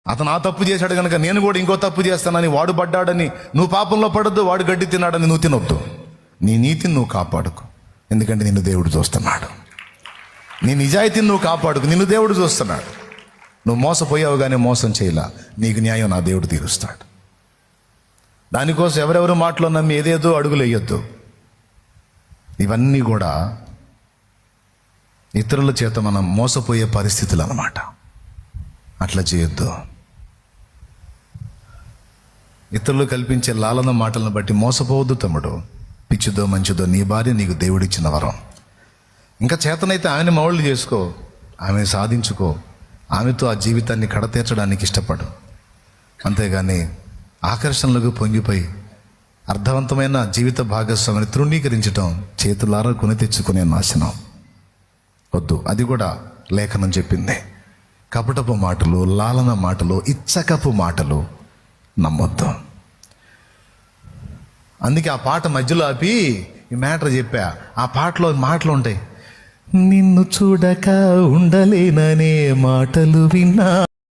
అతను ఆ తప్పు చేశాడు కనుక నేను కూడా ఇంకో తప్పు చేస్తానని వాడు పడ్డాడని నువ్వు పాపంలో పడద్దు, వాడు గడ్డి తిన్నాడని నువ్వు తినొద్దు. నీ నీతిని నువ్వు కాపాడుకో, ఎందుకంటే నిన్ను దేవుడు చూస్తున్నాడు. నీ నిజాయితీని నువ్వు కాపాడుకు, నిన్ను దేవుడు చూస్తున్నాడు. నువ్వు మోసపోయావు కానీ మోసం చేయలా, నీకు న్యాయం నా దేవుడు తీరుస్తాడు. దానికోసం ఎవరెవరు మాటలో నమ్మి ఏదేదో అడుగులు వేయొద్దు. ఇవన్నీ కూడా ఇతరుల చేత మనం మోసపోయే పరిస్థితులు అన్నమాట. అట్లా చేయొద్దు. ఇతరులు కల్పించే లాలన మాటలను బట్టి మోసపోవద్దు తమ్ముడు. పిచ్చిదో మంచిదో నీ భార్య నీకు దేవుడిచ్చిన వరం. ఇంకా చేతనైతే ఆమెను మౌళ్ళు చేసుకో, ఆమె సాధించుకో, ఆమెతో ఆ జీవితాన్ని కడతీర్చడానికి ఇష్టపడు. అంతేగాని ఆకర్షణలకు పొంగిపోయి అర్థవంతమైన జీవిత భాగస్వామిని తృణీకరించడం చేతులారా కొని తెచ్చుకునే నాశనం వద్దు. అది కూడా లేఖనం చెప్పింది. కపటపు మాటలు, లాలన మాటలు, ఇచ్చకపు మాటలు నమ్మొద్దు. అందుకే ఆ పాట మధ్యలో ఆపి ఈ మ్యాటర్ చెప్పా. ఆ పాటలో మాటలు ఉంటాయి. నిన్ను చూడక ఉండలేననే మాటలు విన్నా.